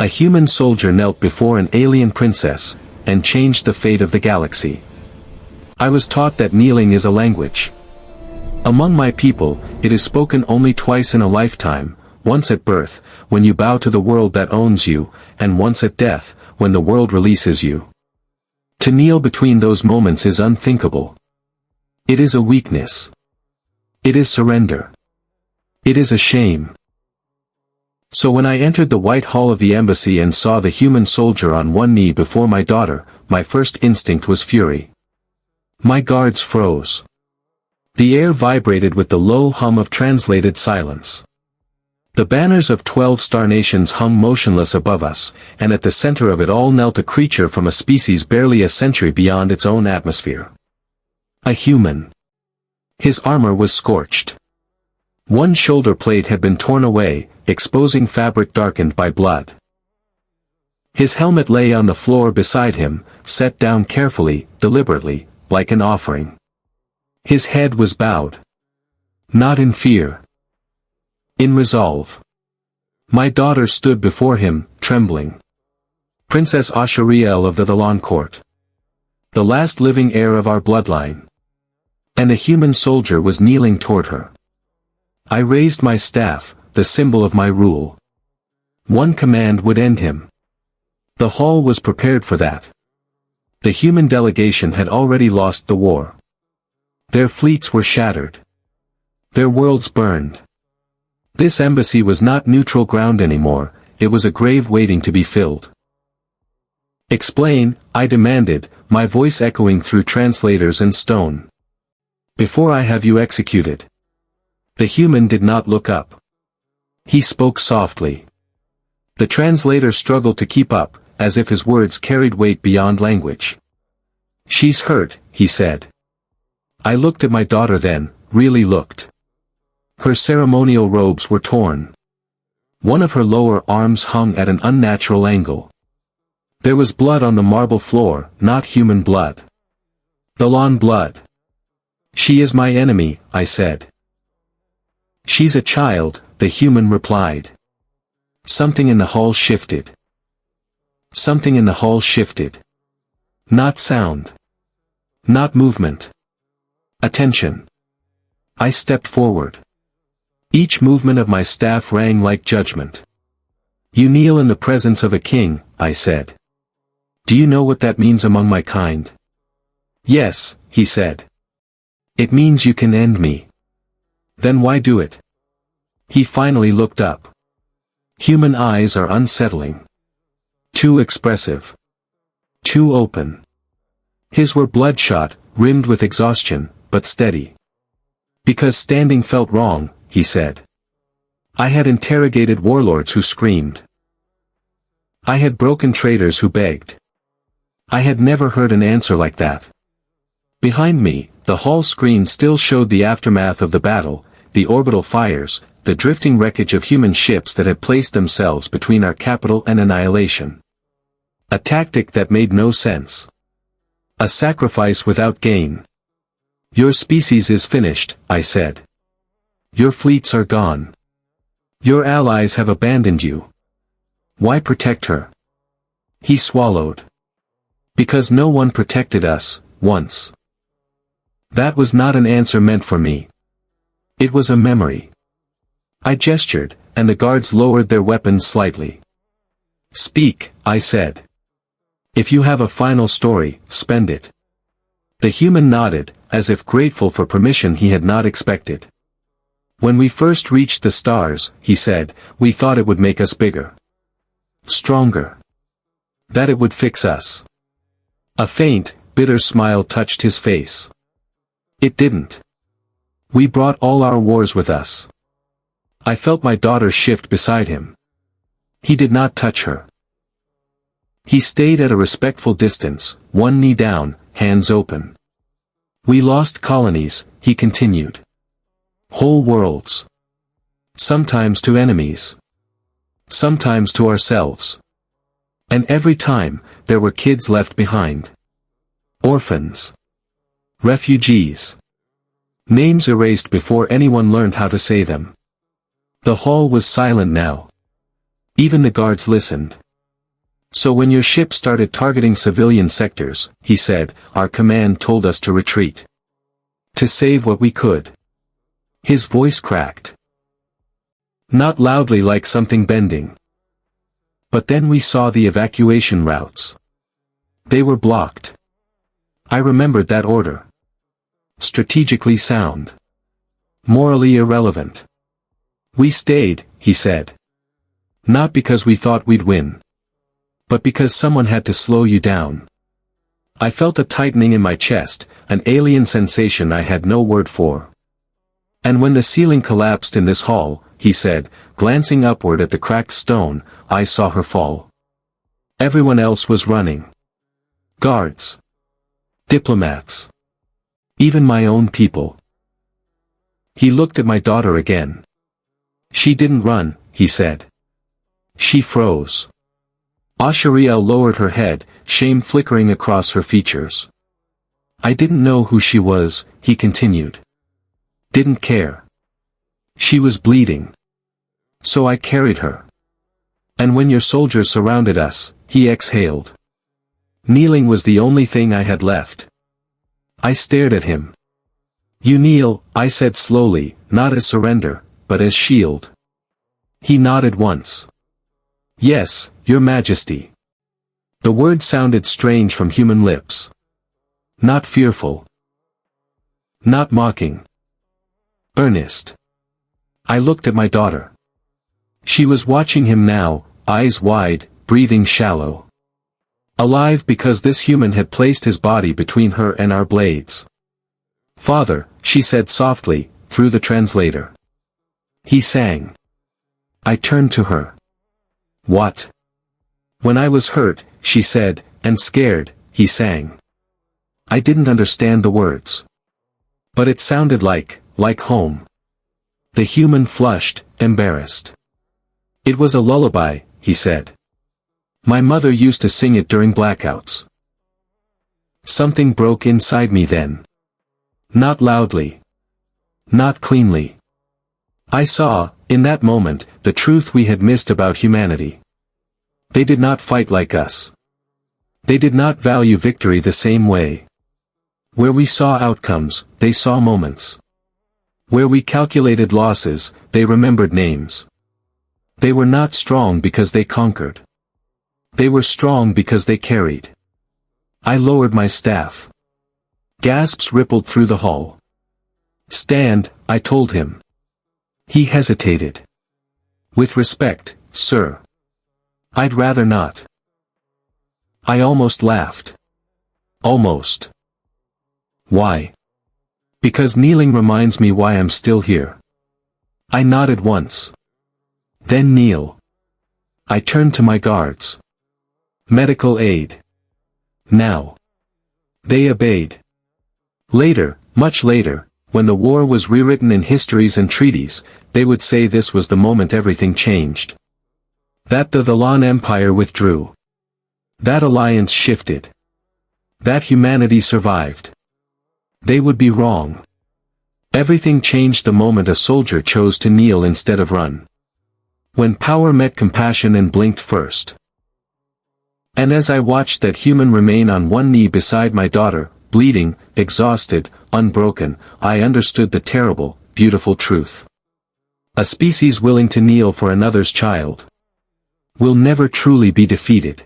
A human soldier knelt before an alien princess, and changed the fate of the galaxy. I was taught that kneeling is a language. Among my people, it is spoken only twice in a lifetime, once at birth, when you bow to the world that owns you, and once at death, when the world releases you. To kneel between those moments is unthinkable. It is a weakness. It is surrender. It is a shame. So when I entered the White Hall of the embassy and saw the human soldier on one knee before my daughter, my first instinct was fury. My guards froze. The air vibrated with the low hum of translated silence. The banners of 12 star nations hung motionless above us, and at the center of it all knelt a creature from a species barely a century beyond its own atmosphere. A human. His armor was scorched. One shoulder plate had been torn away, exposing fabric darkened by blood. His helmet lay on the floor beside him, set down carefully, deliberately, like an offering. His head was bowed. Not in fear. In resolve. My daughter stood before him, trembling. Princess Ashariel of the Thalon court. The last living heir of our bloodline. And a human soldier was kneeling toward her. I raised my staff, the symbol of my rule. One command would end him. The hall was prepared for that. The human delegation had already lost the war. Their fleets were shattered. Their worlds burned. This embassy was not neutral ground anymore, it was a grave waiting to be filled. Explain, I demanded, my voice echoing through translators and stone. Before I have you executed. The human did not look up. He spoke softly. The translator struggled to keep up, as if his words carried weight beyond language. She's hurt, he said. I looked at my daughter then, really looked. Her ceremonial robes were torn. One of her lower arms hung at an unnatural angle. There was blood on the marble floor, not human blood. Thalon blood. She is my enemy, I said. She's a child, the human replied. Something in the hall shifted. Something in the hall shifted. Not sound. Not movement. Attention. I stepped forward. Each movement of my staff rang like judgment. You kneel in the presence of a king, I said. Do you know what that means among my kind? Yes, he said. It means you can end me. Then why do it? He finally looked up. Human eyes are unsettling. Too expressive. Too open. His were bloodshot, rimmed with exhaustion, but steady. Because standing felt wrong, he said. I had interrogated warlords who screamed. I had broken traitors who begged. I had never heard an answer like that. Behind me, the hall screen still showed the aftermath of the battle, the orbital fires, the drifting wreckage of human ships that had placed themselves between our capital and annihilation. A tactic that made no sense. A sacrifice without gain. Your species is finished, I said. Your fleets are gone. Your allies have abandoned you. Why protect her? He swallowed. Because no one protected us, once. That was not an answer meant for me. It was a memory. I gestured, and the guards lowered their weapons slightly. Speak, I said. If you have a final story, spend it. The human nodded, as if grateful for permission he had not expected. When we first reached the stars, he said, we thought it would make us bigger. Stronger. That it would fix us. A faint, bitter smile touched his face. It didn't. We brought all our wars with us. I felt my daughter shift beside him. He did not touch her. He stayed at a respectful distance, one knee down, hands open. We lost colonies, he continued. Whole worlds. Sometimes to enemies. Sometimes to ourselves. And every time, there were kids left behind. Orphans. Refugees. Names erased before anyone learned how to say them. The hall was silent now. Even the guards listened. So when your ship started targeting civilian sectors, he said, our command told us to retreat. To save what we could. His voice cracked. Not loudly like something bending. But then we saw the evacuation routes. They were blocked. I remembered that order. Strategically sound. Morally irrelevant. We stayed, he said. Not because we thought we'd win. But because someone had to slow you down. I felt a tightening in my chest, an alien sensation I had no word for. And when the ceiling collapsed in this hall, he said, glancing upward at the cracked stone, I saw her fall. Everyone else was running. Guards. Diplomats. Even my own people. He looked at my daughter again. She didn't run, he said. She froze. Ashariel lowered her head, shame flickering across her features. I didn't know who she was, he continued. Didn't care. She was bleeding. So I carried her. And when your soldiers surrounded us, he exhaled. Kneeling was the only thing I had left. I stared at him. You kneel, I said slowly, not as surrender, but as shield. He nodded once. Yes, Your Majesty. The word sounded strange from human lips. Not fearful. Not mocking. Earnest. I looked at my daughter. She was watching him now, eyes wide, breathing shallow. Alive because this human had placed his body between her and our blades. Father, she said softly, through the translator. He sang. I turned to her. What? When I was hurt, she said, and scared, he sang. I didn't understand the words. But it sounded like home. The human flushed, embarrassed. It was a lullaby, he said. My mother used to sing it during blackouts. Something broke inside me then. Not loudly. Not cleanly. I saw, in that moment, the truth we had missed about humanity. They did not fight like us. They did not value victory the same way. Where we saw outcomes, they saw moments. Where we calculated losses, they remembered names. They were not strong because they conquered. They were strong because they carried. I lowered my staff. Gasps rippled through the hall. Stand, I told him. He hesitated. With respect, sir. I'd rather not. I almost laughed. Almost. Why? Because kneeling reminds me why I'm still here. I nodded once. Then kneel. I turned to my guards. Medical aid. Now. They obeyed. Later, much later, when the war was rewritten in histories and treaties, they would say this was the moment everything changed. That the Valan Empire withdrew. That alliance shifted. That humanity survived. They would be wrong. Everything changed the moment a soldier chose to kneel instead of run. When power met compassion and blinked first. And as I watched that human remain on one knee beside my daughter, bleeding, exhausted, unbroken, I understood the terrible, beautiful truth. A species willing to kneel for another's child will never truly be defeated.